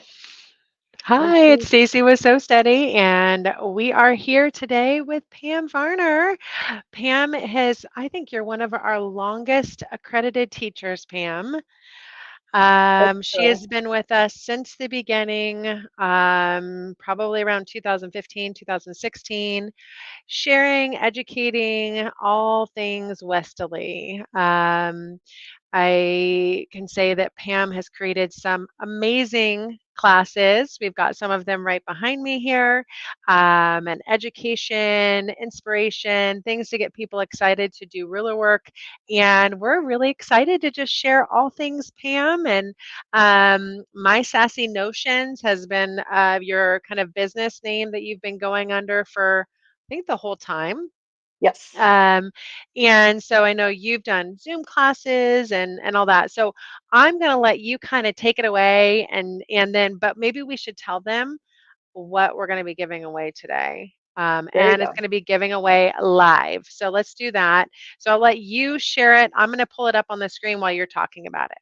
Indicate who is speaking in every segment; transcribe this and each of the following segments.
Speaker 1: And
Speaker 2: Hi, it's
Speaker 1: she,
Speaker 2: Stacy with So Steady, and we are here today with Pam Varner. Pam I think you're one of our longest accredited teachers, Pam.
Speaker 1: that's
Speaker 2: She
Speaker 1: true.
Speaker 2: has been with us since the beginning, probably around 2015, 2016, sharing, educating all things Westerly. I can say that Pam has created some amazing classes. We've got some of them right behind me here, and education, inspiration, things to get people excited to do ruler work. And we're really excited to just share all things Pam. And My Sassy Notions has been your kind of business name that you've been going under for, I think, the whole time.
Speaker 1: Yes.
Speaker 2: Um, and so I know you've done Zoom classes and all that. So I'm going to let you kind of take it away but maybe we should tell them what we're going to be giving away today.
Speaker 1: There you
Speaker 2: And it's
Speaker 1: go.
Speaker 2: going to be giving away live. So let's do that. So I'll let you share it. I'm going to pull it up on the screen while you're talking about it.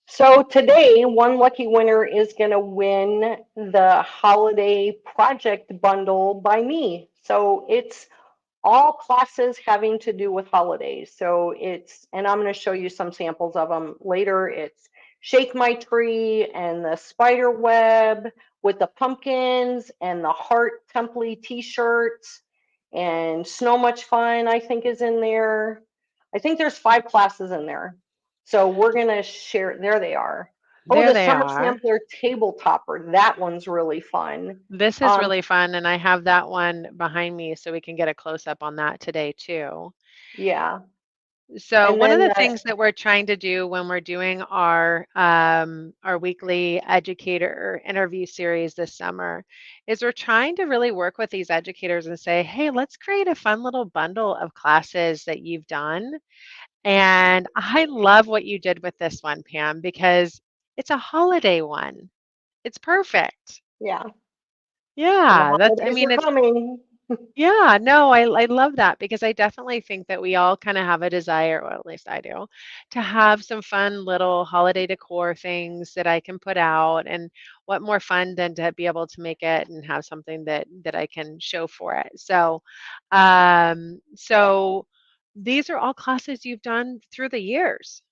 Speaker 1: So today, one lucky winner is going to win the holiday project bundle by me. So it's all classes having to do with holidays. And I'm going to show you some samples of them later. It's Shake My Tree and the spider web with the pumpkins and the heart template t-shirts and Snow Much Fun, I think, is in there. I think there's 5 classes in there. So we're going to share. There they are. Oh,
Speaker 2: There
Speaker 1: the
Speaker 2: they
Speaker 1: Summer
Speaker 2: are.
Speaker 1: Sampler Table Topper. That one's really fun.
Speaker 2: This is
Speaker 1: Um,
Speaker 2: really fun. And I have that one behind me so we can get a close up on that today too.
Speaker 1: yeah.
Speaker 2: So
Speaker 1: And
Speaker 2: one of
Speaker 1: then
Speaker 2: the things that we're trying to do when we're doing our weekly educator interview series this summer is we're trying to really work with these educators and say, hey, let's create a fun little bundle of classes that you've done. And I love what you did with this one, Pam, because it's a holiday one. It's perfect.
Speaker 1: yeah. And the
Speaker 2: Yeah, that's I
Speaker 1: holidays
Speaker 2: mean
Speaker 1: are
Speaker 2: it's
Speaker 1: coming.
Speaker 2: yeah, no, I love that because I definitely think that we all kind of have a desire, or at least I do, to have some fun little holiday decor things that I can put out. And what more fun than to be able to make it and have something that I can show for it. So these are all classes you've done through the years.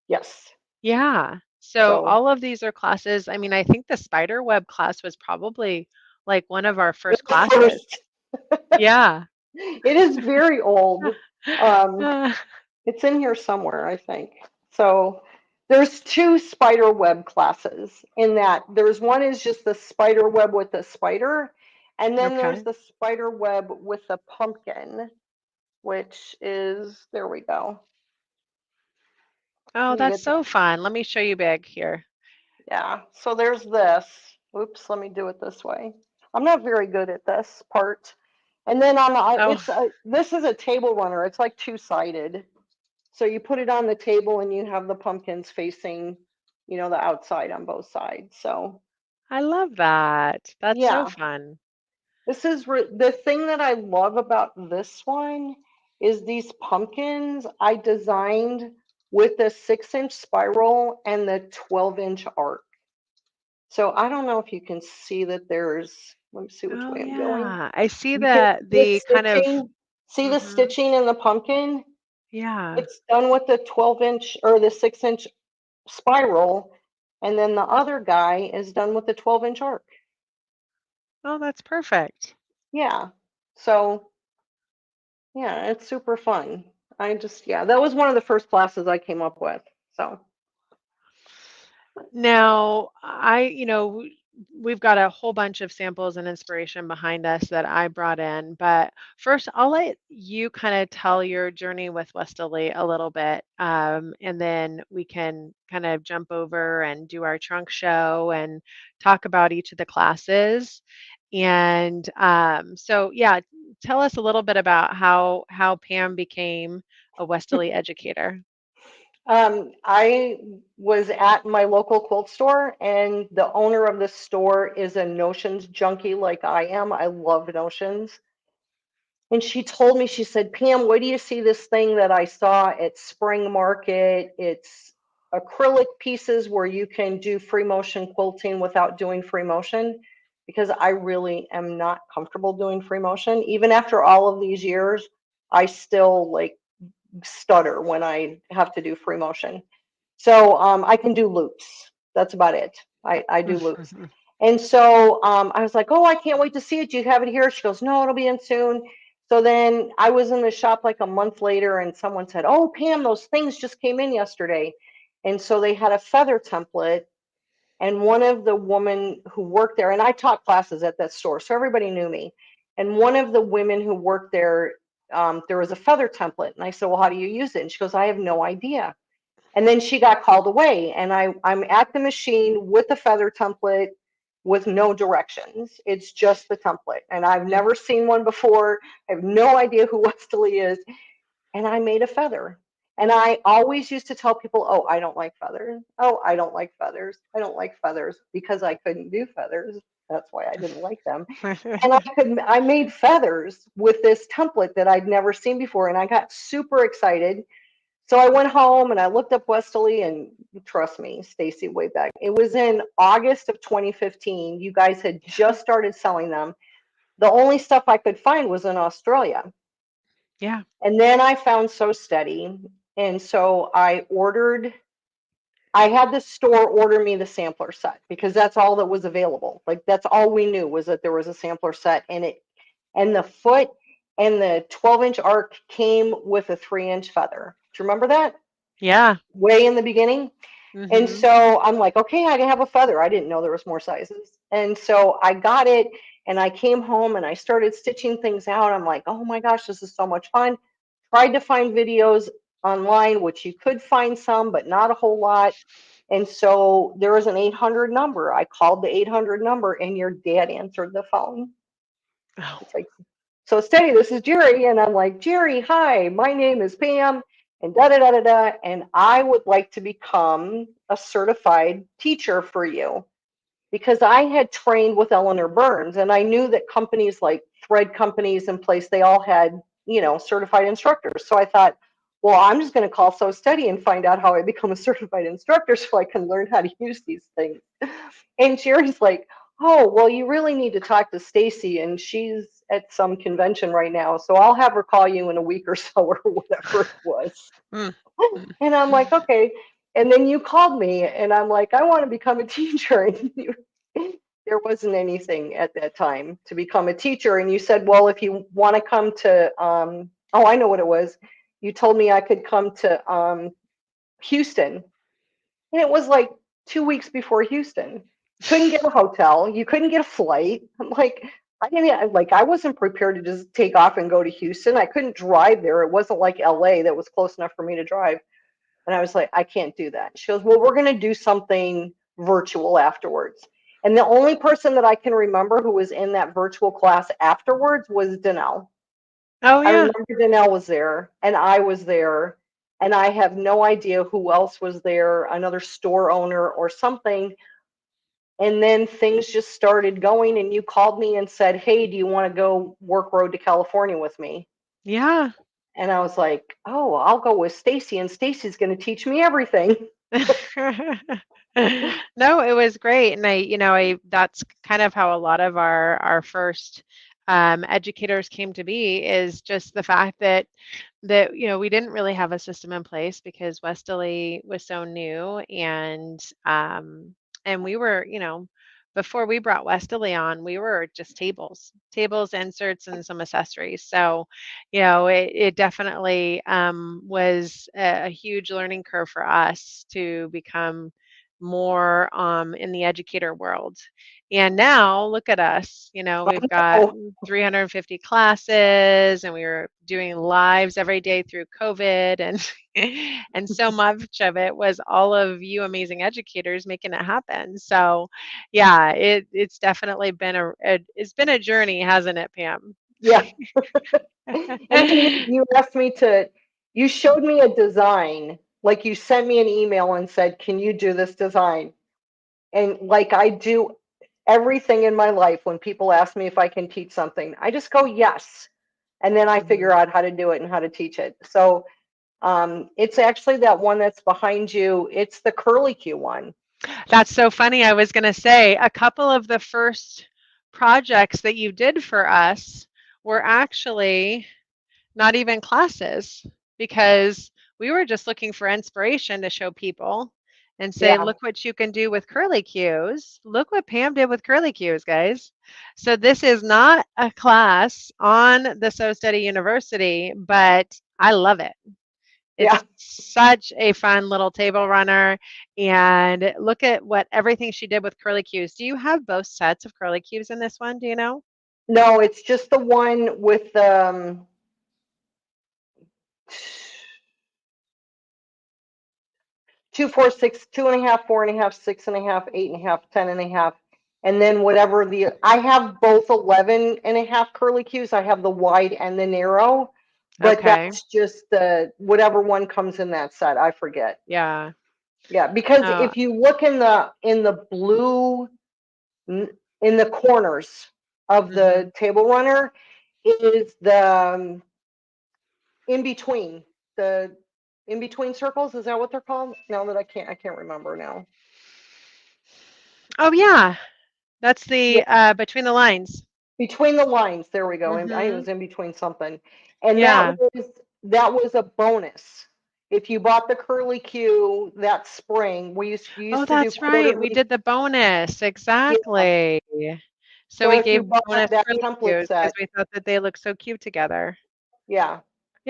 Speaker 1: Yes.
Speaker 2: Yeah. So
Speaker 1: So
Speaker 2: all of these are classes. I mean, I think the spider web class was probably like one of our
Speaker 1: it's
Speaker 2: first
Speaker 1: the
Speaker 2: classes.
Speaker 1: first.
Speaker 2: Yeah.
Speaker 1: It is very old. Um,
Speaker 2: Uh,
Speaker 1: it's in here somewhere, I think. So there's 2 spider web classes in that. There's one is just the spider web with the spider, and then there's
Speaker 2: okay.
Speaker 1: the spider web with the pumpkin, which is there we go.
Speaker 2: Oh,
Speaker 1: Let me
Speaker 2: that's
Speaker 1: get
Speaker 2: so fun. Let me show you big here.
Speaker 1: yeah. So there's this. Oops, let me do it this way. I'm not very good at this part. And then
Speaker 2: Oh,
Speaker 1: it's this is a table runner. It's like two-sided. So you put it on the table and you have the pumpkins facing, the outside on both sides. So
Speaker 2: I love that. That's so
Speaker 1: yeah,
Speaker 2: fun.
Speaker 1: the thing that I love about this one is these pumpkins I designed with the 6-inch spiral and the 12-inch arc. So I don't know if you can see that let me see which
Speaker 2: Oh
Speaker 1: way I'm going.
Speaker 2: yeah. I see
Speaker 1: You can
Speaker 2: the
Speaker 1: see the
Speaker 2: the kind of
Speaker 1: stitching. See the
Speaker 2: mhm.
Speaker 1: stitching in the pumpkin?
Speaker 2: Yeah.
Speaker 1: It's done with the 12-inch or the 6-inch spiral, and then the other guy is done with the 12-inch arc.
Speaker 2: Oh, that's perfect.
Speaker 1: Yeah. So, yeah, it's super fun. Yeah, that was one of the first classes I came up with. So,
Speaker 2: Now, we've got a whole bunch of samples and inspiration behind us that I brought in, but first, I'll let you kind of tell your journey with Westerly a little bit, and then we can kind of jump over and do our trunk show and talk about each of the classes. Yeah, tell us a little bit about how Pam became a Westerly educator.
Speaker 1: I was at my local quilt store, and the owner of the store is a notions junkie like I am. I love notions. And she told me, she said, Pam, where do you see this thing that I saw at Spring Market? acrylic pieces where you can do free motion quilting without doing free motion, because I really am not comfortable doing free motion. Even after all of these years, I still like stutter when I have to do free motion. So I can do loops. That's about it. I do loops. And so I was like, oh, I can't wait to see it. Do you have it here? She goes, no, it'll be in soon. So then I was in the shop like a month later and someone said, oh, Pam, those things just came in yesterday. And so they had a feather template. And one of the women who worked there, and I taught classes at that store, so everybody knew me. And one of the women who worked there was a feather template. And I said, well, how do you use it? And she goes, I have no idea. And then she got called away, and I'm at the machine with the feather template with no directions. It's just the template. And I've never seen one before. I have no idea who Westerly is. And I made a feather. And I always used to tell people, oh, I don't like feathers. Oh, I don't like feathers. I don't like feathers because I couldn't do feathers. That's why I didn't like them. And I made feathers with this template that I'd never seen before. And I got super excited. So I went home and I looked up Westerly, and trust me, Stacy, way back. It was in August of 2015. You guys had just started selling them. The only stuff I could find was in Australia.
Speaker 2: Yeah.
Speaker 1: And then I found So Steady. And so I had the store order me the sampler set because that's all that was available. Like that's all we knew was that there was a sampler set, and the foot and the 12-inch arc came with a 3-inch feather. Do you remember that?
Speaker 2: Yeah.
Speaker 1: Way in the beginning. And
Speaker 2: Hmm.
Speaker 1: so I'm like, okay, I can have a feather. I didn't know there was more sizes. And so I got it and I came home and I started stitching things out. I'm like, oh my gosh, this is so much fun. Tried to find videos online, which you could find some, but not a whole lot. And so there was an 800 number. I called the 800 number and your dad answered the phone.
Speaker 2: Oh.
Speaker 1: It's like, so Steady, this is Jerry. And I'm like, Jerry, hi, my name is Pam, and da da da da da. And I would like to become a certified teacher for you because I had trained with Eleanor Burns and I knew that companies like thread companies in place, they all had, certified instructors. So I thought, well, I'm just going to call So Steady and find out how I become a certified instructor so I can learn how to use these things. And Jerry's like, oh, well, you really need to talk to Stacy, and she's at some convention right now. So I'll have her call you in a week or so or whatever it was.
Speaker 2: Mm.
Speaker 1: And I'm like, okay. And then you called me, and I'm like, I want to become a teacher. And there wasn't anything at that time to become a teacher. And you said, well, if you want to come to, oh, I know what it was. You told me I could come to Houston. And it was like 2 weeks before Houston. Couldn't get a hotel. You couldn't get a flight. I'm like, I wasn't prepared to just take off and go to Houston. I couldn't drive there. It wasn't like LA that was close enough for me to drive. And I was like, I can't do that. She goes, well, we're going to do something virtual afterwards. And the only person that I can remember who was in that virtual class afterwards was Danelle.
Speaker 2: Oh,
Speaker 1: I
Speaker 2: yeah.
Speaker 1: remember Danelle was there and I was there, and I have no idea who else was there, another store owner or something. And then things just started going, and you called me and said, hey, do you want to go work Road to California with me?
Speaker 2: Yeah.
Speaker 1: And I was like, oh, I'll go with Stacy, and Stacy's going to teach me everything.
Speaker 2: No, it was great. And I that's kind of how a lot of our first educators came to be is just the fact that we didn't really have a system in place because Westerly was so new and we were, before we brought Westerly on, we were just tables, inserts, and some accessories. So, it definitely was a huge learning curve for us to become more in the educator world. And now look at us, we've got
Speaker 1: Oh,
Speaker 2: 350 classes and we were doing lives every day through COVID and and so much of it was all of you amazing educators making it happen. So yeah, it's definitely been it's been a journey, hasn't it, Pam?
Speaker 1: yeah. And then you asked me you showed me a design, like you sent me an email and said, can you do this design? And like I do everything in my life when people ask me if I can teach something, I just go, yes. And then I figure
Speaker 2: Mhm.
Speaker 1: out how to do it and how to teach it. So It's actually that one that's behind you. It's the curly Q one.
Speaker 2: That's so funny. I was going to say a couple of the first projects that you did for us were actually not even classes because we were just looking for inspiration to show people and say,
Speaker 1: Yeah.
Speaker 2: look what you can do with curly cues. Look what Pam did with curly cues, guys. So this is not a class on the So Steady University, but I love it.
Speaker 1: Yeah.
Speaker 2: It's such a fun little table runner. And look at what everything she did with curly cues. Do you have both sets of curly cues in this one? Do you know?
Speaker 1: No, it's just the one with 2, 4, 6, 2.5, 4.5, 6.5, 8.5, 10.5, and then whatever I have both 11.5 curly cues. I have the wide and the narrow, but
Speaker 2: Okay.
Speaker 1: that's just the whatever one comes in that set. I forget.
Speaker 2: Yeah.
Speaker 1: Yeah, because
Speaker 2: No.
Speaker 1: if you look in the blue in the corners of
Speaker 2: Hmm.
Speaker 1: the table runner is the in between the in between circles. Is that what they're called? Now that I can't remember now.
Speaker 2: Oh, yeah. That's
Speaker 1: Yeah,
Speaker 2: the between the lines.
Speaker 1: between the lines. There we go. And I
Speaker 2: Hmm.
Speaker 1: was in between something, and
Speaker 2: Yeah.
Speaker 1: that was a bonus. If you bought the curly Q that spring, you
Speaker 2: Oh,
Speaker 1: used to do
Speaker 2: that's right. We
Speaker 1: quarterly.
Speaker 2: did the bonus.
Speaker 1: Yeah.
Speaker 2: Exactly. So
Speaker 1: So
Speaker 2: we
Speaker 1: if you
Speaker 2: gave
Speaker 1: bought
Speaker 2: bonus
Speaker 1: that
Speaker 2: curly
Speaker 1: template
Speaker 2: cues because
Speaker 1: set,
Speaker 2: we thought that they look so cute together.
Speaker 1: yeah.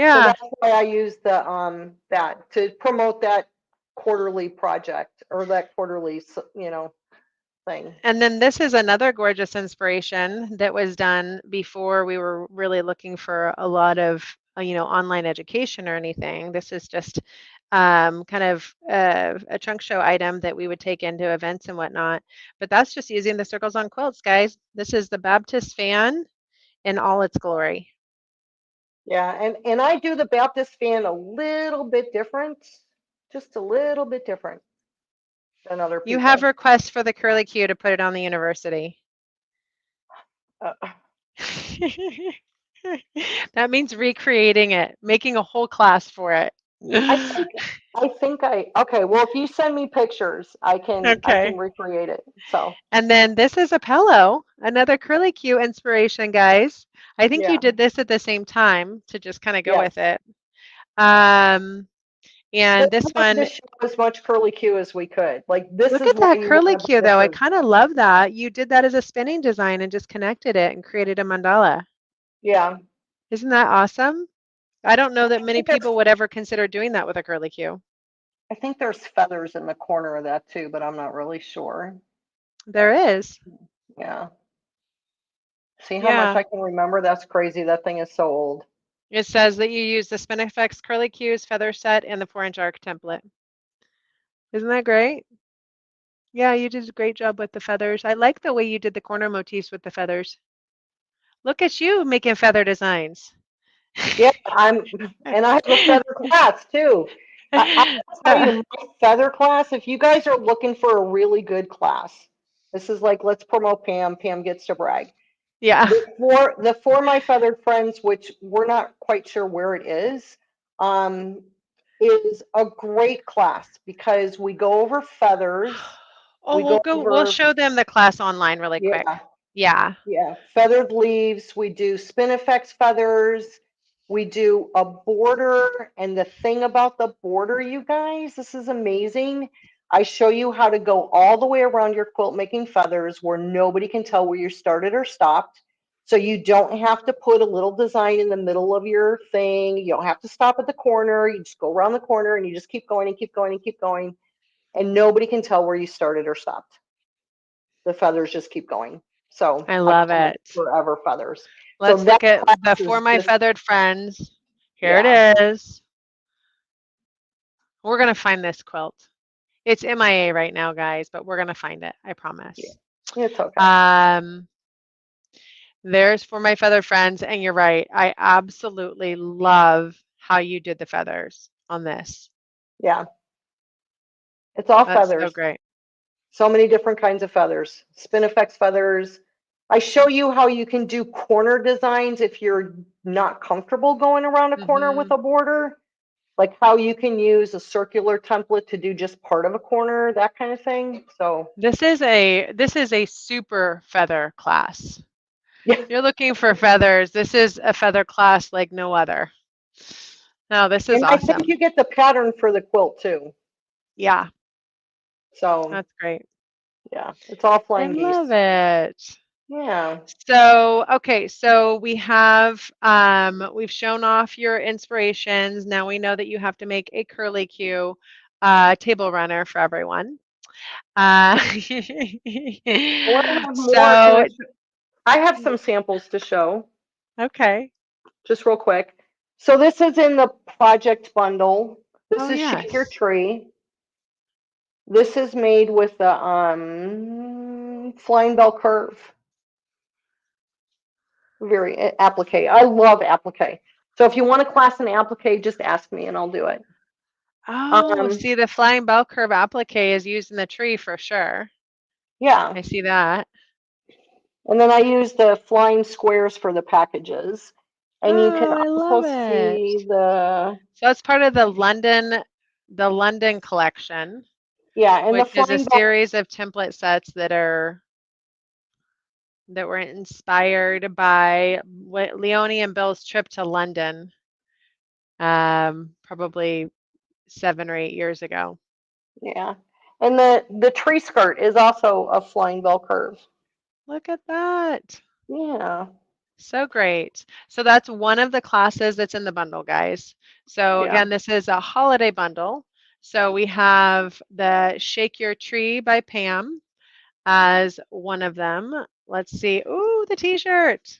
Speaker 1: So
Speaker 2: Yeah.
Speaker 1: that's why I use the that to promote that quarterly project or that quarterly thing.
Speaker 2: And then this is another gorgeous inspiration that was done before we were really looking for a lot of, online education or anything. This is just kind of a trunk show item that we would take into events and whatnot. But that's just using the circles on quilts, guys. This is the Baptist fan in all its glory.
Speaker 1: Yeah, and I do the Baptist fan a little bit different, just a little bit different than other
Speaker 2: You have
Speaker 1: people.
Speaker 2: requests for the curly Q to put it on the university.
Speaker 1: Uh,
Speaker 2: That means recreating it, making a whole class for it.
Speaker 1: I think okay. Well, if you send me pictures, I can
Speaker 2: Okay.
Speaker 1: recreate it. So
Speaker 2: And then this is a pillow, another curly Q inspiration, guys. I think you
Speaker 1: yeah,
Speaker 2: did this at the same time to just kind of go with
Speaker 1: yes.
Speaker 2: it. Um,
Speaker 1: We
Speaker 2: and this
Speaker 1: wanted to
Speaker 2: one,
Speaker 1: show as much curly Q as we could. Like this
Speaker 2: look
Speaker 1: is
Speaker 2: at
Speaker 1: why
Speaker 2: that
Speaker 1: you want
Speaker 2: curly
Speaker 1: to
Speaker 2: Q
Speaker 1: buy
Speaker 2: though. I
Speaker 1: the
Speaker 2: kind of love that. You did that as a spinning design and just connected it and created a mandala.
Speaker 1: yeah.
Speaker 2: Isn't that awesome? I don't know that
Speaker 1: I
Speaker 2: many
Speaker 1: think there's
Speaker 2: people would ever consider doing that with a curly Q.
Speaker 1: I think there's feathers in the corner of that too, but I'm not really sure.
Speaker 2: There is.
Speaker 1: Yeah. See how much
Speaker 2: Yeah.
Speaker 1: I can remember? That's crazy. That thing is so old.
Speaker 2: It says that you use the Spinifex curly Q's feather set and the 4-inch arc template. Isn't that great? Yeah, you did a great job with the feathers. I like the way you did the corner motifs with the feathers. Look at you making feather designs.
Speaker 1: Yeah, and I have a feather class too. I will tell you, my feather class, if you guys are looking for a really good class, this is like, let's promote Pam. Pam gets to brag.
Speaker 2: Yeah.
Speaker 1: The For My Feathered Friends, which we're not quite sure where it um, is a great class because we go over feathers.
Speaker 2: Oh,
Speaker 1: We go
Speaker 2: we'll
Speaker 1: over,
Speaker 2: show them the class online really quick.
Speaker 1: yeah,
Speaker 2: Yeah.
Speaker 1: yeah, feathered leaves. We do Spinifex feathers. We do a border. And the thing about the border, you guys, this is amazing. I show you how to go all the way around your quilt making feathers where nobody can tell where you started or stopped. So you don't have to put a little design in the middle of your thing. You don't have to stop at the corner. You just go around the corner and you just keep going and keep going and keep going. And nobody can tell where you started or stopped. The feathers just keep going. So
Speaker 2: I
Speaker 1: I
Speaker 2: love
Speaker 1: call them
Speaker 2: it.
Speaker 1: forever feathers. So
Speaker 2: Let's
Speaker 1: that
Speaker 2: look at the
Speaker 1: class
Speaker 2: For
Speaker 1: is
Speaker 2: My
Speaker 1: just,
Speaker 2: Feathered Friends. Here
Speaker 1: yeah,
Speaker 2: it is. We're going to find this quilt. It's MIA right now, guys, but we're going to find it. I
Speaker 1: yeah,
Speaker 2: promise.
Speaker 1: it's okay.
Speaker 2: Um, there's For My Feathered Friends. And you're right. I absolutely love how you did the feathers on this.
Speaker 1: Yeah, it's all
Speaker 2: That's so
Speaker 1: feathers.
Speaker 2: great.
Speaker 1: So many different kinds of feathers. Spinifex feathers. I show you how you can do corner designs if you're not comfortable going around a corner with
Speaker 2: Hmm.
Speaker 1: a border. like how you can use a circular template to do just part of a corner, that kind of thing. So
Speaker 2: This is a super feather class.
Speaker 1: yeah,
Speaker 2: You're looking for feathers. This is a feather class like no other. No, this is
Speaker 1: and I think
Speaker 2: awesome.
Speaker 1: you get the pattern for the quilt too.
Speaker 2: Yeah,
Speaker 1: So
Speaker 2: that's great.
Speaker 1: yeah, it's all
Speaker 2: I
Speaker 1: flying
Speaker 2: love
Speaker 1: geese.
Speaker 2: it.
Speaker 1: Yeah.
Speaker 2: So, okay, so we've shown off your inspirations. Now we know that you have to make a curly Q table runner for everyone. Uh,
Speaker 1: Well, I have more.
Speaker 2: so,
Speaker 1: I have some samples to show,
Speaker 2: okay.
Speaker 1: just real quick. So this is in the project bundle. This
Speaker 2: Oh,
Speaker 1: is Shake Your
Speaker 2: yes.
Speaker 1: Tree. This is made with the Flying Bell Curve. Very applique. I love applique. So if you want a class in applique, just ask me and I'll do it.
Speaker 2: Oh,
Speaker 1: Um,
Speaker 2: see, the flying bell curve applique is used in the tree for sure.
Speaker 1: yeah.
Speaker 2: I see that.
Speaker 1: And then I use the flying squares for the packages. And you can
Speaker 2: Oh, I
Speaker 1: also
Speaker 2: love
Speaker 1: see
Speaker 2: it.
Speaker 1: the,
Speaker 2: So that's part of the London collection,
Speaker 1: yeah, and the
Speaker 2: which is a
Speaker 1: Flying Bell,
Speaker 2: series of template sets that were inspired by Leonie and Bill's trip to London, probably 7 or 8 years ago.
Speaker 1: yeah. And the tree skirt is also a Flying Bell Curve.
Speaker 2: Look at that.
Speaker 1: Yeah,
Speaker 2: So great. So that's one of the classes that's in the bundle, guys. So
Speaker 1: yeah.
Speaker 2: again, this is a holiday bundle. So we have the Shake Your Tree by Pam as one of them. Let's see. Ooh, the t-shirt.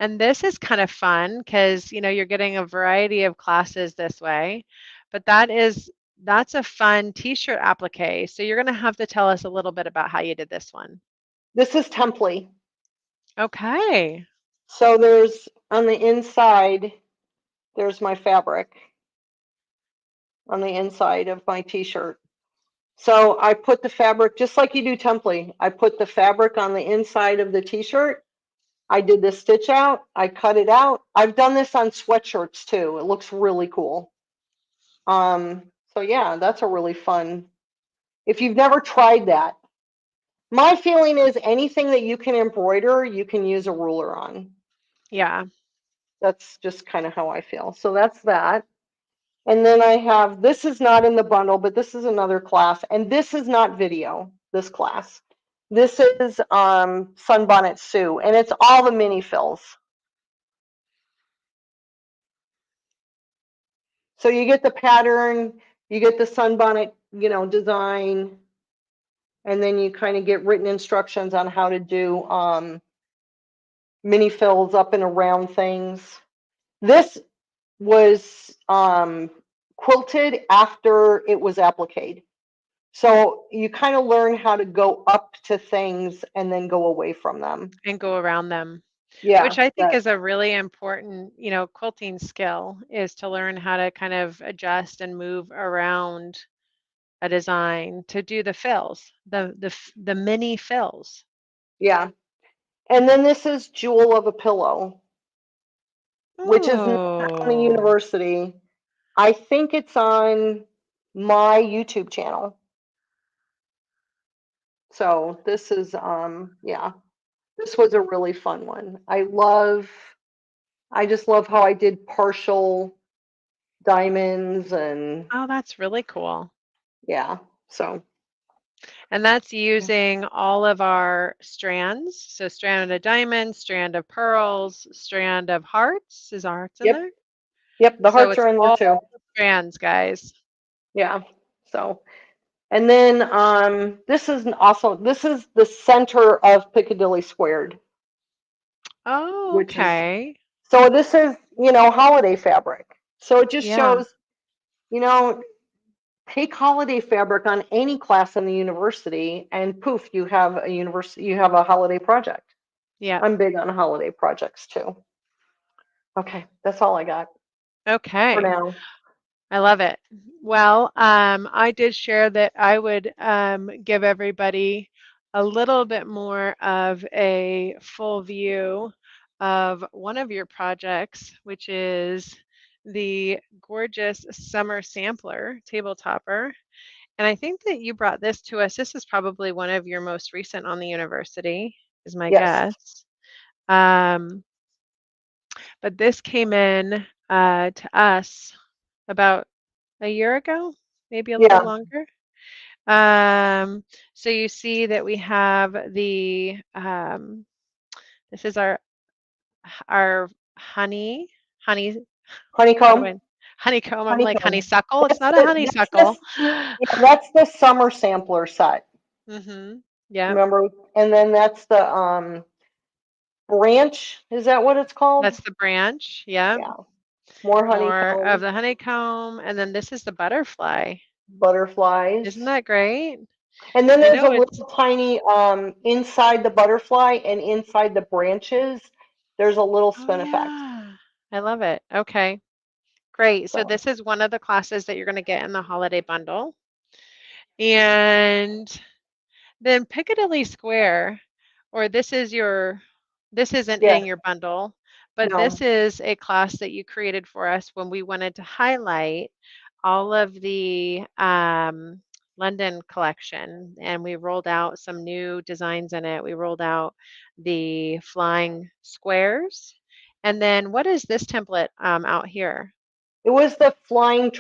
Speaker 2: And this is kind of fun because, you're getting a variety of classes this way. But that's a fun t-shirt applique. So you're going to have to tell us a little bit about how you did this one.
Speaker 1: This is Template.
Speaker 2: Okay.
Speaker 1: So there's on the inside, there's my fabric on the inside of my t-shirt. So I put the fabric, just like you do template, I put the fabric on the inside of the t-shirt. I did the stitch out, I cut it out. I've done this on sweatshirts too. It looks really cool. So yeah, that's a really fun. If you've never tried that, my feeling is anything that you can embroider, you can use a ruler on.
Speaker 2: Yeah.
Speaker 1: That's just kind of how I feel. So that's that. And then I have, this is not in the bundle, but this is another class. And this is not video, this class. This is Sunbonnet Sue, and it's all the mini fills. So you get the pattern, you get the sunbonnet, design, and then you kind of get written instructions on how to do mini fills up and around things. This was quilted after it was appliqued. So you kind of learn how to go up to things and then go away from them.
Speaker 2: And go around them, which
Speaker 1: Yeah,
Speaker 2: I think
Speaker 1: that,
Speaker 2: is a really important, quilting skill is to learn how to kind of adjust and move around a design to do the fills, the mini fills.
Speaker 1: yeah. And then this is Jewel of a Pillow, which is not on the
Speaker 2: Oh,
Speaker 1: university. I think it's on my YouTube channel. So this is yeah, this was a really fun one. I just love how I did partial diamonds and
Speaker 2: oh, that's really cool.
Speaker 1: yeah. So
Speaker 2: And that's using all of our strands. So strand of diamonds, strand of pearls, strand of hearts. Is our hearts in
Speaker 1: yep,
Speaker 2: there?
Speaker 1: yep, the
Speaker 2: So
Speaker 1: hearts
Speaker 2: it's
Speaker 1: are in there
Speaker 2: all
Speaker 1: too.
Speaker 2: strands, guys.
Speaker 1: Yeah. So and then this is the center of Piccadilly Squared,
Speaker 2: Oh,
Speaker 1: which is
Speaker 2: okay.
Speaker 1: so this is, holiday fabric. So it just
Speaker 2: Yeah.
Speaker 1: shows, you know, take holiday fabric on any class in the university and poof, you have a holiday project.
Speaker 2: Yeah.
Speaker 1: I'm big on holiday projects too. Okay, that's all I got for
Speaker 2: Okay.
Speaker 1: now.
Speaker 2: I love it. Well, I did share that I would give everybody a little bit more of a full view of one of your projects, which is the gorgeous summer sampler table topper. And I think that you brought this to us. This is probably one of your most recent on the university, is my
Speaker 1: Yes.
Speaker 2: guess. Um, but this came in to us about a year ago, maybe a little
Speaker 1: Yeah.
Speaker 2: longer. Um, so you see that we have this is our honey, how do
Speaker 1: Honeycomb.
Speaker 2: I, honeycomb. I'm like
Speaker 1: Honeycomb.
Speaker 2: honeysuckle. It's
Speaker 1: That's
Speaker 2: not a
Speaker 1: the that's
Speaker 2: honeysuckle.
Speaker 1: this yeah, that's the summer sampler set.
Speaker 2: Mm-hmm. Yep.
Speaker 1: Remember? And then that's the branch. Is that what it's called?
Speaker 2: That's the branch. Yep.
Speaker 1: Yeah. More
Speaker 2: More of
Speaker 1: honeycomb,
Speaker 2: the honeycomb. And then this is the butterfly. Isn't
Speaker 1: butterflies.
Speaker 2: that great?
Speaker 1: And then
Speaker 2: I
Speaker 1: there's a
Speaker 2: know it's,
Speaker 1: little tiny inside the butterfly and inside the branches, there's a little
Speaker 2: oh
Speaker 1: spin effect.
Speaker 2: yeah. I love it. Okay. Great. So
Speaker 1: So
Speaker 2: this is one of the classes that you're going to get in the holiday bundle. And then Piccadilly Square, or this isn't
Speaker 1: yeah,
Speaker 2: in your bundle, but this
Speaker 1: no.
Speaker 2: is a class that you created for us when we wanted to highlight all of the London collection, and we rolled out some new designs in it. We rolled out the flying squares. And then what is this template out here?
Speaker 1: It was the flying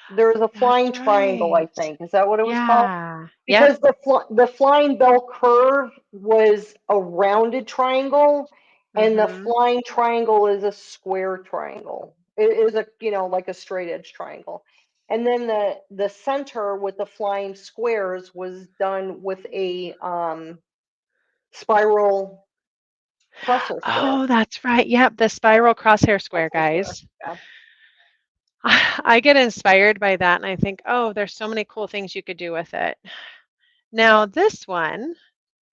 Speaker 1: there was a
Speaker 2: That's
Speaker 1: flying triangle, I
Speaker 2: right.
Speaker 1: think. Is that what it was called?
Speaker 2: Yeah. Yep.
Speaker 1: Because the flying bell curve was a rounded triangle, and the
Speaker 2: Mm-hmm.
Speaker 1: flying triangle is a square triangle. It is a, like a straight edge triangle. And then the center with the flying squares was done with a spiral crosshair square.
Speaker 2: Oh, that's right. Yep, the spiral crosshair square,
Speaker 1: Crosshair square.
Speaker 2: guys.
Speaker 1: Yeah.
Speaker 2: I get inspired by that and I think, oh, there's so many cool things you could do with it. Now, this one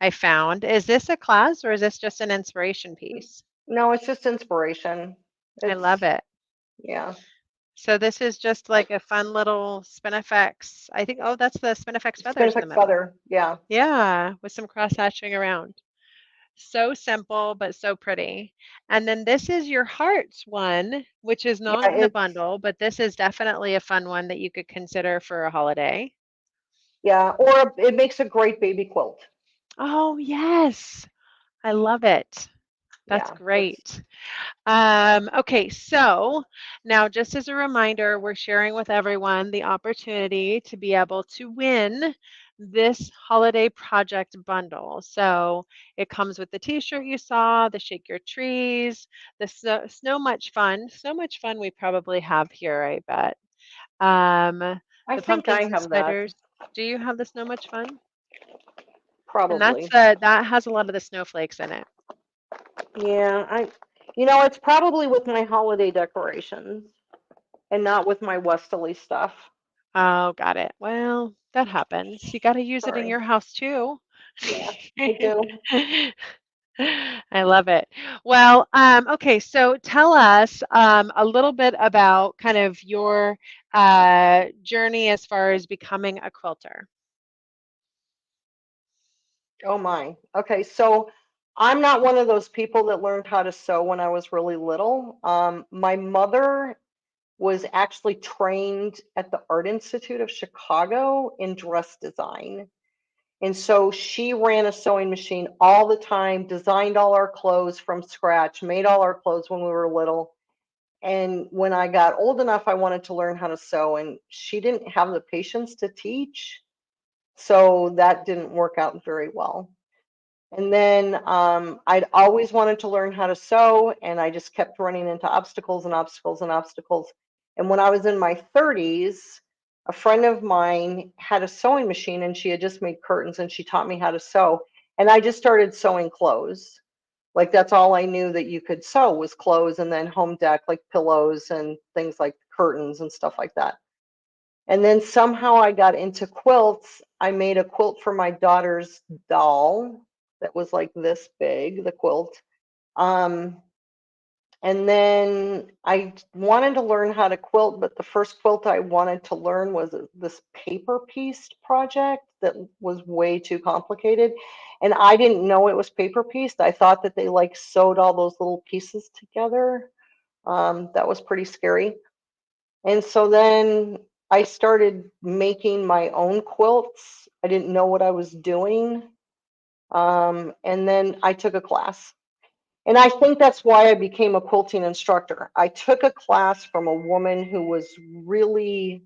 Speaker 2: I found, is this a class or is this just an inspiration piece?
Speaker 1: No, it's just inspiration.
Speaker 2: I love
Speaker 1: It's
Speaker 2: it.
Speaker 1: yeah.
Speaker 2: So this is just like a fun little Spinifex. I think, oh, that's the Spinifex feathers in the
Speaker 1: Spinifex
Speaker 2: middle.
Speaker 1: feather. Yeah.
Speaker 2: Yeah, with some cross hatching around. So simple, but so pretty. And then this is your hearts one, which is
Speaker 1: Yeah,
Speaker 2: not in the
Speaker 1: it's
Speaker 2: bundle, but this is definitely a fun one that you could consider for a holiday.
Speaker 1: yeah, or it makes a great baby quilt.
Speaker 2: Oh, yes. I love it. That's
Speaker 1: Yeah, it's
Speaker 2: great. Okay, so now just as a reminder, we're sharing with everyone the opportunity to be able to win this holiday project bundle. So it comes with the t-shirt you saw, the Shake Your Trees, the Snow Much Fun we probably have here, I bet.
Speaker 1: I
Speaker 2: The
Speaker 1: think I
Speaker 2: pumpkins and
Speaker 1: have that,
Speaker 2: spiders. Do you have the Snow Much Fun? And
Speaker 1: probably.
Speaker 2: that has a lot of the snowflakes in it.
Speaker 1: Yeah, it's probably with my holiday decorations and not with my Westerly stuff.
Speaker 2: Oh, got it. Well, that happens. You got to use it in
Speaker 1: Sorry.
Speaker 2: your house too.
Speaker 1: Yeah, I do.
Speaker 2: I love it. Well, okay, so tell us a little bit about kind of your journey as far as becoming a quilter.
Speaker 1: Oh my. Okay, so I'm not one of those people that learned how to sew when I was really little. My mother was actually trained at the Art Institute of Chicago in dress design. And so she ran a sewing machine all the time, designed all our clothes from scratch, made all our clothes when we were little. And when I got old enough, I wanted to learn how to sew, and she didn't have the patience to teach. So that didn't work out very well. And then I'd always wanted to learn how to sew, and I just kept running into obstacles and obstacles and obstacles. And when I was in my 30s, a friend of mine had a sewing machine and she had just made curtains and she taught me how to sew. And I just started sewing clothes. Like that's all I knew that you could sew was clothes and then home deck, like pillows and things like curtains and stuff like that. And then somehow I got into quilts. I made a quilt for my daughter's doll that was like this big, the quilt. Um, And then I wanted to learn how to quilt, but the first quilt I wanted to learn was this paper piece project that was way too complicated. And I didn't know it was paper pieced. I thought that they like sewed all those little pieces together. That was pretty scary. And so then I started making my own quilts. I didn't know what I was doing. And then I took a class. And I think that's why I became a quilting instructor. I took a class from a woman who was really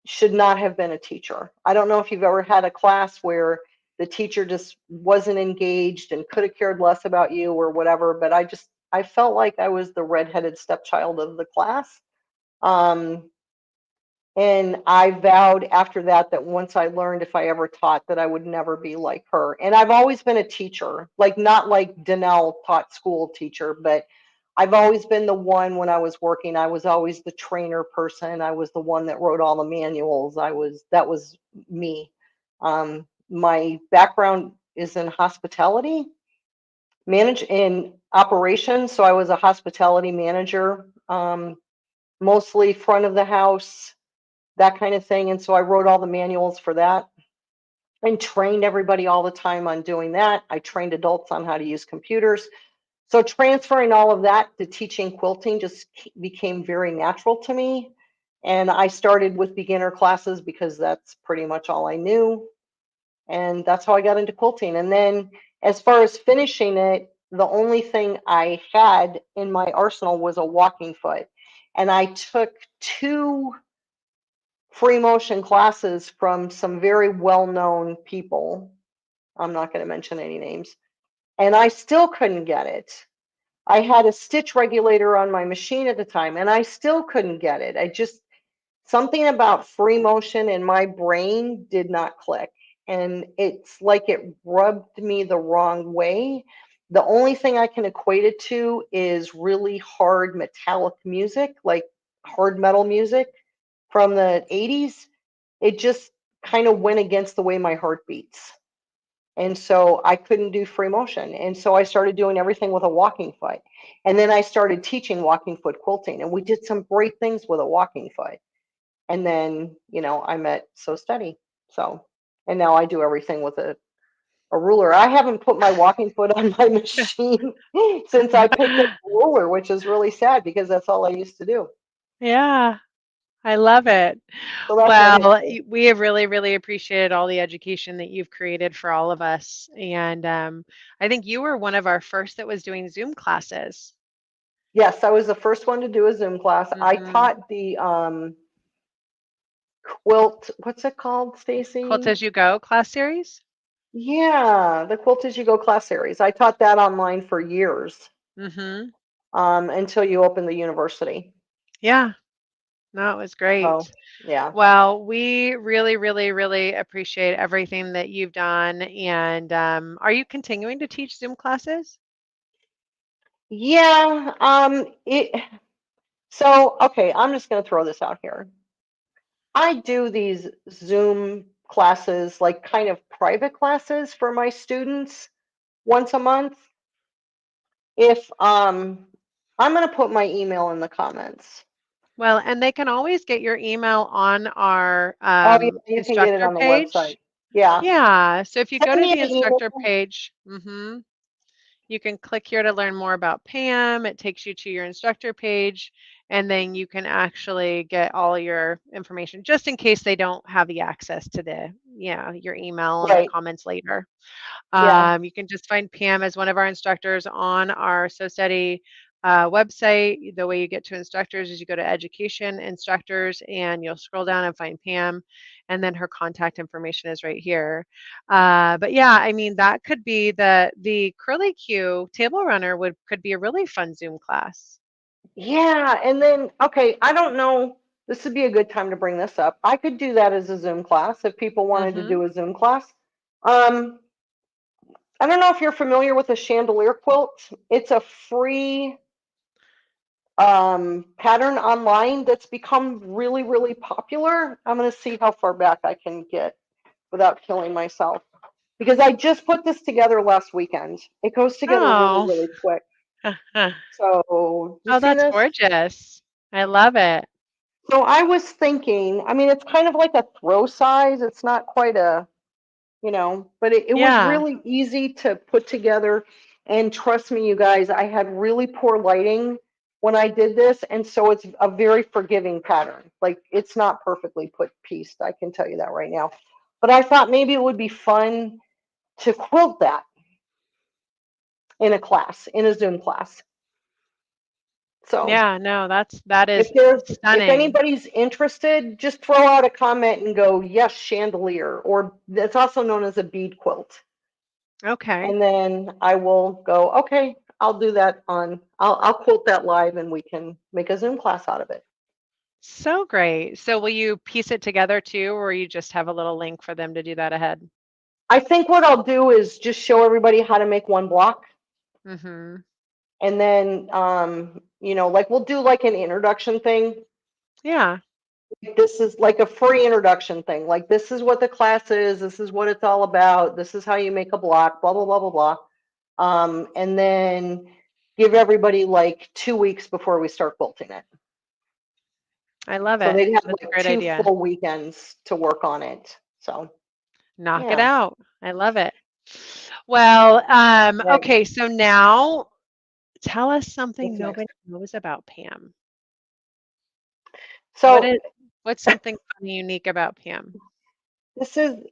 Speaker 1: should not have been a teacher. I don't know if you've ever had a class where the teacher just wasn't engaged and could have cared less about you or whatever, but I felt like I was the redheaded stepchild of the class. Um, and I vowed after that that once I learned, if I ever taught, that I would never be like her. And I've always been a teacher, like not like Danelle taught school teacher, but I've always been the one when I was working. I was always the trainer person. I was the one that wrote all the manuals. That was me. My background is in hospitality, manage in operations. So I was a hospitality manager, mostly front of the house, that kind of thing. And so I wrote all the manuals for that and trained everybody all the time on doing that. I trained adults on how to use computers. So transferring all of that to teaching quilting just became very natural to me. And I started with beginner classes because that's pretty much all I knew. And that's how I got into quilting. And then as far as finishing it, the only thing I had in my arsenal was a walking foot. And I took two free motion classes from some very well-known people. I'm not going to mention any names. And I still couldn't get it. I had a stitch regulator on my machine at the time, and I still couldn't get it. I just, something about free motion in my brain did not click. And it's like it rubbed me the wrong way. The only thing I can equate it to is really hard metallic music, like hard metal music from the 80s. It just kind of went against the way my heart beats. And so I couldn't do free motion. And so I started doing everything with a walking foot. And then I started teaching walking foot quilting. And we did some great things with a walking foot. And then, I met So Steady. So, and now I do everything with a ruler. I haven't put my walking foot on my machine since I picked up the ruler, which is really sad because that's all I used to do.
Speaker 2: Yeah, I love it.
Speaker 1: So that's my
Speaker 2: Well,
Speaker 1: history.
Speaker 2: we have really, really appreciated all the education that you've created for all of us. And I think you were one of our first that was doing Zoom classes.
Speaker 1: Yes, I was the first one to do a Zoom class. I
Speaker 2: Hmm.
Speaker 1: taught the quilt, what's it called,
Speaker 2: Quilt
Speaker 1: Stacy?
Speaker 2: as You Go class series.
Speaker 1: Yeah, the Quilt as You Go class series. I taught that online for years,
Speaker 2: Hmm.
Speaker 1: until you opened the university.
Speaker 2: Yeah, no, it was
Speaker 1: So,
Speaker 2: great.
Speaker 1: yeah.
Speaker 2: Well, we really, really, really appreciate everything that you've done. And are you continuing to teach Zoom classes?
Speaker 1: Yeah, so okay, I'm just going to throw this out here. I do these Zoom classes, like kind of private classes for my students once a month. If I'm going to put my email in the comments.
Speaker 2: Well, and they can always get your email on our
Speaker 1: Oh, yeah, you can get it
Speaker 2: instructor
Speaker 1: on the website.
Speaker 2: page.
Speaker 1: Yeah.
Speaker 2: Yeah, so if you go
Speaker 1: Send
Speaker 2: to
Speaker 1: me
Speaker 2: the
Speaker 1: an email.
Speaker 2: instructor page, you can click here to learn more about Pam. It takes you to your instructor page, and then you can actually get all your information just in case they don't have the access to your email and the
Speaker 1: Right.
Speaker 2: comments later.
Speaker 1: Yeah.
Speaker 2: You can just find Pam as one of our instructors on our SoStudy website. The way you get to instructors is you go to education instructors and you'll scroll down and find Pam, and then her contact information is right here. But yeah, I mean that could be the curly Q table runner would could be a really fun Zoom class.
Speaker 1: Yeah, and then okay, I don't know. This would be a good time to bring this up. I could do that as a Zoom class if people wanted to
Speaker 2: Hmm.
Speaker 1: do a Zoom class. Um, I don't know if you're familiar with a chandelier quilt. It's a free pattern online that's become really, really popular. I'm going to see how far back I can get without killing myself because I just put this together last weekend. It goes together really,
Speaker 2: Oh,
Speaker 1: really quick. So, do you
Speaker 2: Oh,
Speaker 1: see
Speaker 2: that's
Speaker 1: this?
Speaker 2: gorgeous. I love it.
Speaker 1: So I was thinking, I mean, it's kind of like a throw size. It's not quite a, but it was
Speaker 2: Yeah.
Speaker 1: really easy to put together. And trust me, you guys, I had really poor lighting when I did this. And so it's a very forgiving pattern. Like it's not perfectly put pieced. I can tell you that right now. But I thought maybe it would be fun to quilt that in a class, in a Zoom class. So
Speaker 2: Yeah, no, that
Speaker 1: if
Speaker 2: is
Speaker 1: if
Speaker 2: stunning.
Speaker 1: anybody's interested, just throw out a comment and go, yes, chandelier, or it's also known as a bead quilt.
Speaker 2: Okay.
Speaker 1: And then I will go, okay, I'll do that I'll quote that live and we can make a Zoom class out of it.
Speaker 2: So great. So will you piece it together too, or you just have a little link for them to do that ahead?
Speaker 1: I think what I'll do is just show everybody how to make one block.
Speaker 2: Mm-hmm.
Speaker 1: And then, like we'll do like an introduction thing.
Speaker 2: Yeah,
Speaker 1: This is like a free introduction thing. Like, this is what the class is. This is what it's all about. This is how you make a block, blah, blah, blah, blah, blah. And then give everybody like 2 weeks before we start quilting it.
Speaker 2: I love
Speaker 1: So
Speaker 2: it.
Speaker 1: they'd have
Speaker 2: That's a
Speaker 1: like
Speaker 2: great
Speaker 1: two
Speaker 2: idea.
Speaker 1: full weekends to work on it. So,
Speaker 2: Knock it
Speaker 1: yeah.
Speaker 2: out. I love it. Well,
Speaker 1: Right.
Speaker 2: okay, so now tell us something
Speaker 1: What's next?
Speaker 2: nobody knows about Pam. What
Speaker 1: So
Speaker 2: is what's something funny, unique about Pam?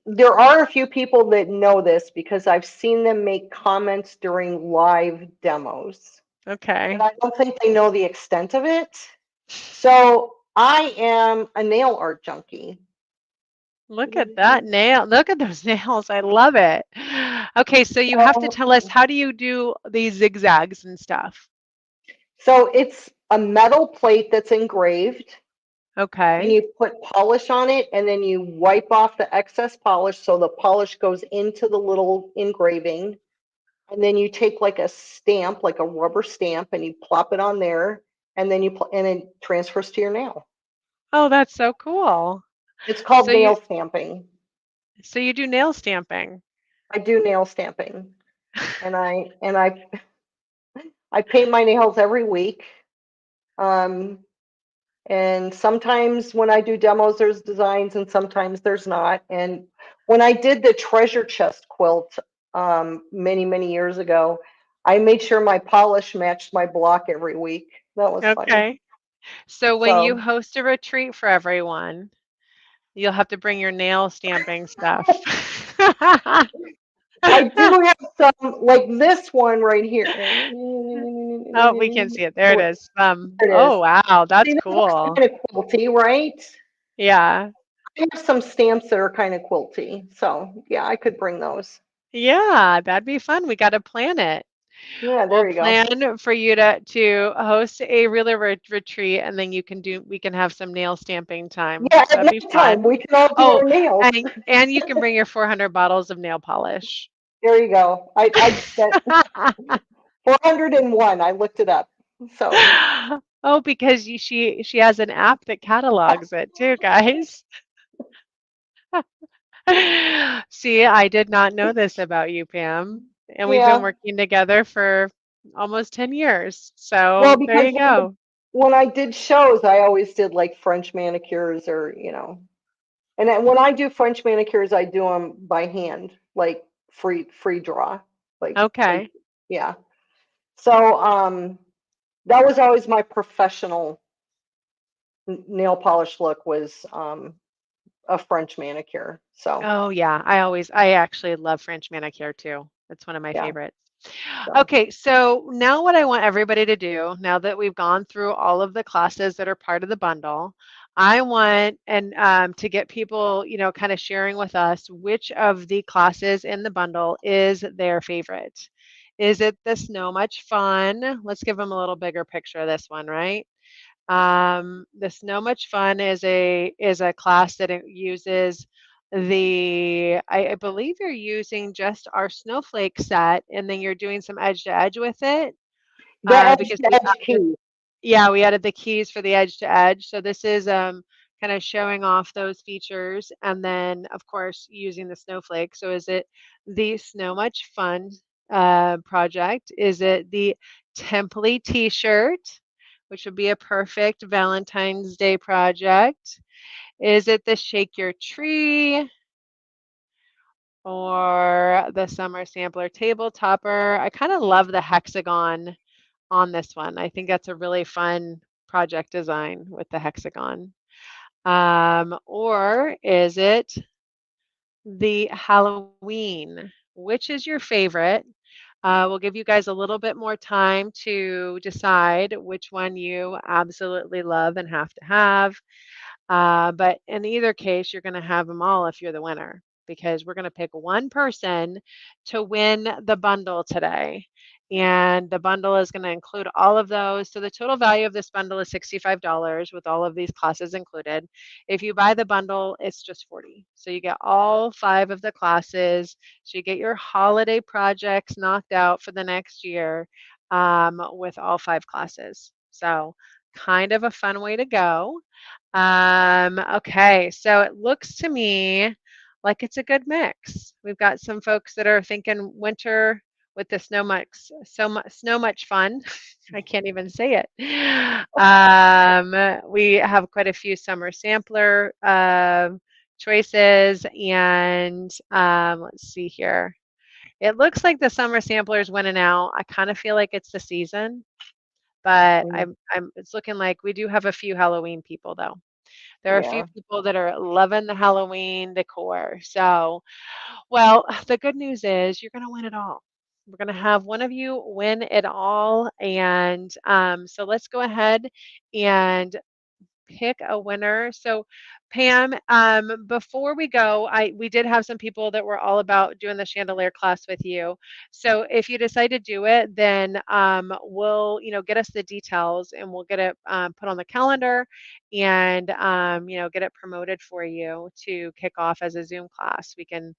Speaker 1: there are a few people that know this because I've seen them make comments during live demos, but
Speaker 2: Okay.
Speaker 1: I don't think they know the extent of it. So I am a nail art junkie.
Speaker 2: Look at that nail. Look at those nails. I love it. Okay, so you have to
Speaker 1: So,
Speaker 2: tell us, how do you do these zigzags and stuff?
Speaker 1: so it's a metal plate that's engraved, and
Speaker 2: Okay.
Speaker 1: you put polish on it, and then you wipe off the excess polish so the polish goes into the little engraving. And then you take like a stamp, like a rubber stamp, and you plop it on there, and then and it transfers to your nail.
Speaker 2: Oh, that's so cool.
Speaker 1: It's called
Speaker 2: So you
Speaker 1: nail stamping.
Speaker 2: so you do nail stamping.
Speaker 1: I do nail stamping, and I paint my nails every week. Um, and sometimes when I do demos, there's designs, and sometimes there's not. And when I did the treasure chest quilt many, many years ago, I made sure my polish matched my block every week. That was funny.
Speaker 2: Okay. So when you
Speaker 1: So
Speaker 2: host a retreat for everyone, you'll have to bring your nail stamping stuff.
Speaker 1: I do have some, like this one right here.
Speaker 2: Oh, we can see it. There it
Speaker 1: There
Speaker 2: is.
Speaker 1: it is.
Speaker 2: Oh wow,
Speaker 1: See,
Speaker 2: that's
Speaker 1: this looks
Speaker 2: cool.
Speaker 1: kind of quilty, right?
Speaker 2: Yeah.
Speaker 1: I have some stamps that are kind of quilty. So yeah, I could bring those.
Speaker 2: Yeah, that'd be fun. We got to plan it.
Speaker 1: Yeah,
Speaker 2: We'll
Speaker 1: there you go.
Speaker 2: plan for you to host a really retreat, and then we can have some nail stamping time.
Speaker 1: Yeah, at
Speaker 2: That'd be
Speaker 1: nighttime,
Speaker 2: fun.
Speaker 1: we can all do
Speaker 2: Oh,
Speaker 1: our nails.
Speaker 2: and you can bring your 400 bottles of nail polish.
Speaker 1: There you go. I that 401. I looked it up. So
Speaker 2: Oh, because she has an app that catalogs it too, guys. See, I did not know this about you, Pam. And we've been
Speaker 1: yeah.
Speaker 2: working together for almost 10 years. So
Speaker 1: Well,
Speaker 2: there
Speaker 1: because
Speaker 2: you go.
Speaker 1: when I did shows, I always did like French manicures or, and then when I do French manicures, I do them by hand, like free draw, like
Speaker 2: Okay.
Speaker 1: yeah. So that was always my professional nail polish look was a French manicure. So
Speaker 2: Oh yeah, I actually love French manicure too. It's one of my
Speaker 1: yeah,
Speaker 2: favorites.
Speaker 1: so
Speaker 2: Okay, so now what I want everybody to do, now that we've gone through all of the classes that are part of the bundle, I want and to get people, kind of sharing with us which of the classes in the bundle is their favorite. Is it the Snow Much Fun? Let's give them a little bigger picture of this one, right? The Snow Much Fun is a class that it uses I believe you're using just our snowflake set, and then you're doing some edge to edge with it,
Speaker 1: the edge
Speaker 2: because
Speaker 1: to edge key.
Speaker 2: we added the keys for the edge to edge. So this is kind of showing off those features, and then of course using the snowflake. So is it the Snow Much Fun project? Is it the Template t-shirt, which would be a perfect Valentine's Day project? Is it the shake your tree or the summer sampler table topper? I kind of love the hexagon on this one. I think that's a really fun project design with the hexagon. Or is it the Halloween? Which is your favorite? We'll give you guys a little bit more time to decide which one you absolutely love and have to have. But in either case, you're going to have them all if you're the winner because we're going to pick one person to win the bundle today. And the bundle is going to include all of those. So the total value of this bundle is $65 with all of these classes included. If you buy the bundle, it's just 40. So you get all 5 of the classes. So you get your holiday projects knocked out for the next year with all 5 classes. So kind of a fun way to go. Okay, so it looks to me like it's a good mix. We've got some folks that are thinking winter with the snow much fun. I can't even say it. We have quite a few summer sampler choices, and let's see here. It looks like the summer sampler is winning out. I kind of feel like it's the season, but
Speaker 1: Mm,
Speaker 2: it's looking like we do have a few Halloween people though. There are a few
Speaker 1: yeah.
Speaker 2: people that are loving the Halloween decor. So, well, the good news is you're going to win it all. We're going to have one of you win it all. And so let's go ahead and pick a winner. So, Pam, before we go, we did have some people that were all about doing the chandelier class with you. So, if you decide to do it, then we'll, get us the details and we'll get it put on the calendar and get it promoted for you to kick off as a Zoom class. We can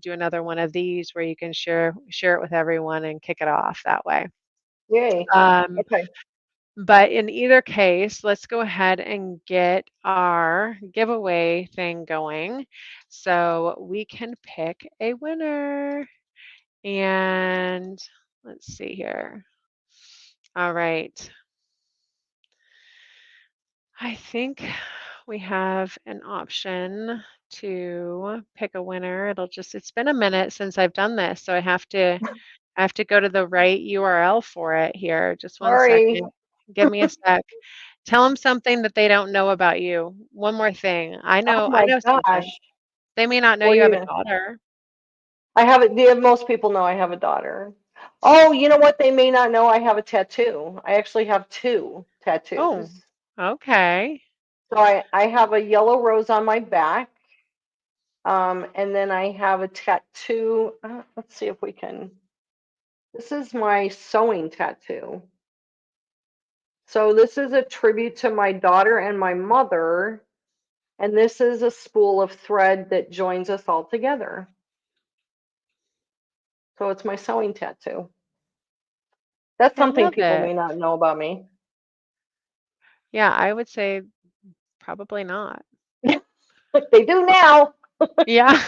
Speaker 2: do another one of these where you can share it with everyone and kick it off that way.
Speaker 1: Yay.
Speaker 2: Um,
Speaker 1: Okay.
Speaker 2: but in either case, let's go ahead and get our giveaway thing going so we can pick a winner. And let's see here. All right. I think we have an option to pick a winner. It's been a minute since I've done this, so I have to go to the right URL for it here. Just one
Speaker 1: Sorry.
Speaker 2: second. Give me a sec. Tell them something that they don't know about you. One more thing.
Speaker 1: Oh
Speaker 2: I
Speaker 1: my
Speaker 2: know something.
Speaker 1: gosh.
Speaker 2: They may not know
Speaker 1: What
Speaker 2: you
Speaker 1: are
Speaker 2: have
Speaker 1: you
Speaker 2: a
Speaker 1: gonna?
Speaker 2: daughter.
Speaker 1: I have it. Most people know I have a daughter. Oh, you know what? They may not know I have a tattoo. I actually have two
Speaker 2: Oh,
Speaker 1: tattoos.
Speaker 2: okay.
Speaker 1: So I have a yellow rose on my back, and then I have a tattoo. Let's see if we can. This is my sewing tattoo. So this is a tribute to my daughter and my mother, and this is a spool of thread that joins us all together. So it's my sewing tattoo. That's
Speaker 2: I
Speaker 1: something
Speaker 2: love
Speaker 1: people
Speaker 2: it.
Speaker 1: may not know about me.
Speaker 2: Yeah, I would say probably not.
Speaker 1: They do now.
Speaker 2: Yeah.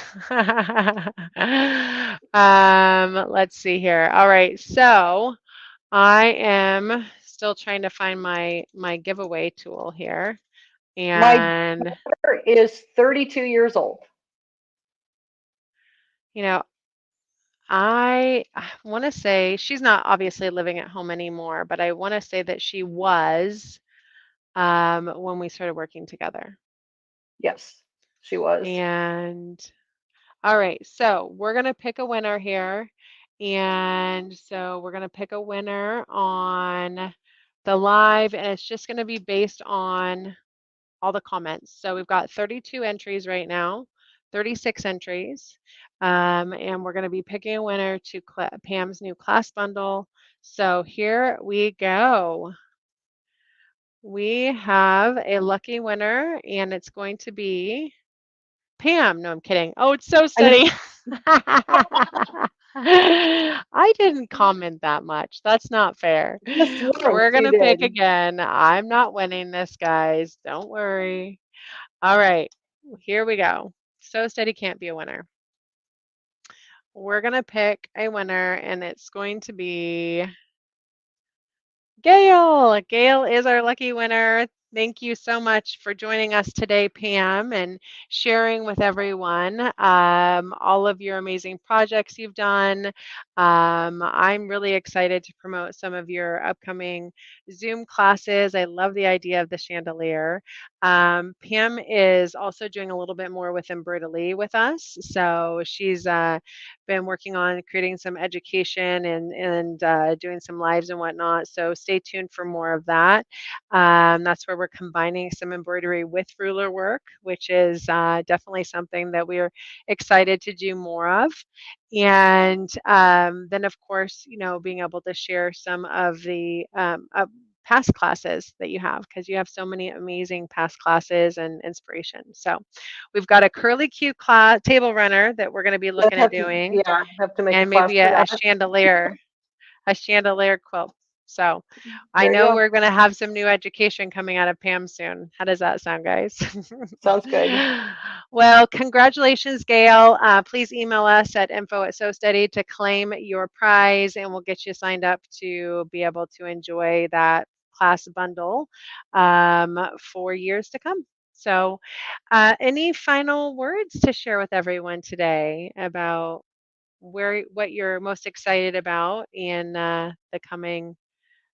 Speaker 2: Let's see here. All right. So I am still trying to find my giveaway tool here.
Speaker 1: My
Speaker 2: And
Speaker 1: daughter is 32 years old.
Speaker 2: you know, I want to say she's not obviously living at home anymore, but I want to say that she was when we started working together.
Speaker 1: Yes, she was.
Speaker 2: And all right, so we're gonna pick a winner here. And so we're gonna pick a winner on the live, and it's just gonna be based on all the comments. So we've got 32 entries right now, 36 entries. And we're going to be picking a winner to Pam's new class bundle. So here we go. We have a lucky winner, and it's going to be Pam. No, I'm kidding. Oh, it's so
Speaker 1: I know.
Speaker 2: steady. I didn't comment that much. That's not fair.
Speaker 1: Just once
Speaker 2: We're going
Speaker 1: you
Speaker 2: to pick
Speaker 1: did.
Speaker 2: again. I'm not winning this, guys. Don't worry. All right, here we go. So steady can't be a winner. We're going to pick a winner, and it's going to be Gail. Gail is our lucky winner. Thank you so much for joining us today, Pam, and sharing with everyone all of your amazing projects you've done. I'm really excited to promote some of your upcoming Zoom classes. I love the idea of the chandelier. Pam is also doing a little bit more with embroidery with us. So she's been working on creating some education and doing some lives and whatnot. So stay tuned for more of that. That's where we're combining some embroidery with ruler work, which is definitely something that we're excited to do more of. And then, of course, being able to share some of the past classes that you have because you have so many amazing past classes and inspiration. So we've got a curly Q class table runner that we're going to be
Speaker 1: That
Speaker 2: looking at
Speaker 1: have to,
Speaker 2: doing,
Speaker 1: yeah, have to make a
Speaker 2: and
Speaker 1: class
Speaker 2: maybe
Speaker 1: for
Speaker 2: a
Speaker 1: that.
Speaker 2: chandelier quilt. So I
Speaker 1: There you
Speaker 2: know
Speaker 1: go.
Speaker 2: we're going to have some new education coming out of Pam soon. How does that sound, guys?
Speaker 1: Sounds good.
Speaker 2: Well, congratulations, Gail. Please email us at info@SoSteady to claim your prize, and we'll get you signed up to be able to enjoy that class bundle for years to come. So, any final words to share with everyone today about what you're most excited about in the coming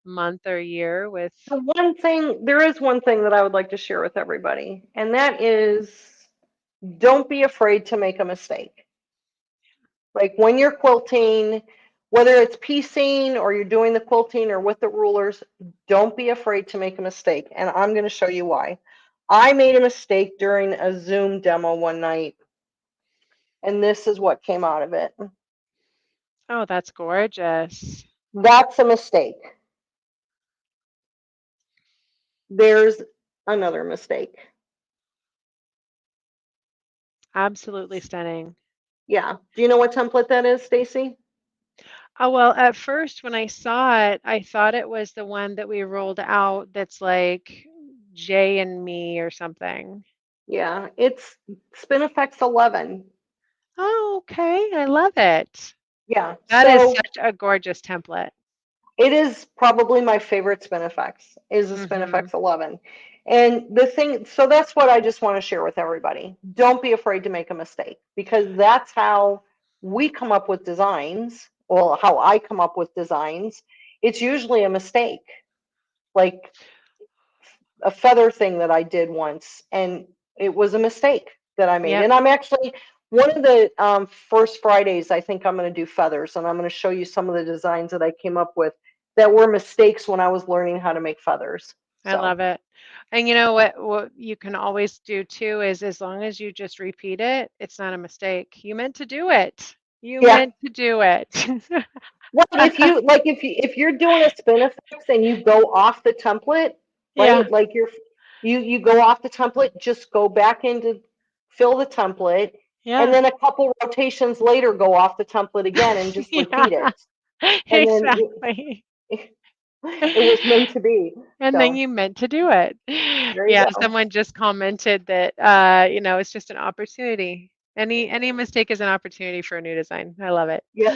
Speaker 2: month or year with?
Speaker 1: There is one thing that I would like to share with everybody, and that is don't be afraid to make a mistake. Like when you're quilting, whether it's piecing or you're doing the quilting or with the rulers, don't be afraid to make a mistake. And I'm going to show you why. I made a mistake during a Zoom demo one night, and this is what came out of it.
Speaker 2: Oh, that's gorgeous.
Speaker 1: That's a mistake. There's another mistake.
Speaker 2: Absolutely stunning.
Speaker 1: Yeah. Do you know what template that is, Stacy?
Speaker 2: Oh, well, at first when I saw it, I thought it was the one that we rolled out that's like Jay and me or something.
Speaker 1: Yeah, it's Spinifex 11.
Speaker 2: Oh, okay. I love it.
Speaker 1: Yeah.
Speaker 2: That is
Speaker 1: So
Speaker 2: such a gorgeous template.
Speaker 1: it is probably my favorite Spinifex is a
Speaker 2: Mm-hmm.
Speaker 1: Spinifex 11. And the thing, so that's what I just want to share with everybody. Don't be afraid to make a mistake because that's how we come up with designs, or how I come up with designs. It's usually a mistake, like a feather thing that I did once, and it was a mistake that I made.
Speaker 2: Yep.
Speaker 1: And I'm actually one of the first Fridays, I think I'm going to do feathers, and I'm going to show you some of the designs that I came up with that were mistakes when I was learning how to make feathers.
Speaker 2: I
Speaker 1: So,
Speaker 2: love it. And you know what you can always do too is as long as you just repeat it, it's not a mistake. You meant to do it. You
Speaker 1: yeah.
Speaker 2: meant to do it.
Speaker 1: Well, if you're doing a spin effects and you go off the template,
Speaker 2: Yeah.
Speaker 1: right? Like you go off the template, just go back into fill the template, and
Speaker 2: Yeah.
Speaker 1: then a couple rotations later go off the template again and just
Speaker 2: Yeah.
Speaker 1: repeat it. And then
Speaker 2: Exactly.
Speaker 1: it was meant to be.
Speaker 2: And then
Speaker 1: So
Speaker 2: you meant to do it.
Speaker 1: there you
Speaker 2: Yeah,
Speaker 1: go.
Speaker 2: someone just commented that it's just an opportunity. Any mistake is an opportunity for a new design. I love it.
Speaker 1: Yep.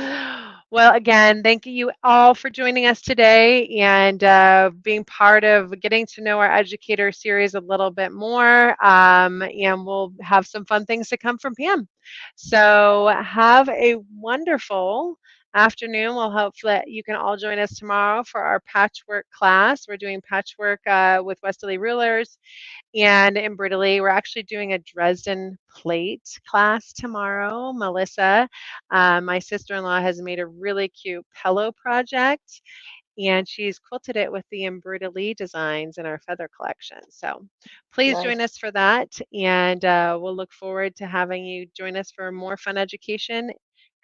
Speaker 2: Well, again, thank you all for joining us today and being part of getting to know our educator series a little bit more. And we'll have some fun things to come from Pam. So have a wonderful afternoon. We'll hope that you can all join us tomorrow for our patchwork class. We're doing patchwork with Westerly rulers and embroidery. We're actually doing a Dresden plate class tomorrow. Melissa, my sister-in-law, has made a really cute pillow project, and she's quilted it with the embroidery designs in our feather collection. So please join
Speaker 1: Nice.
Speaker 2: us for that, and we'll look forward to having you join us for more fun education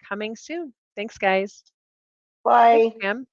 Speaker 2: coming soon. Thanks, guys. Thanks,
Speaker 1: Bye.
Speaker 2: Pam.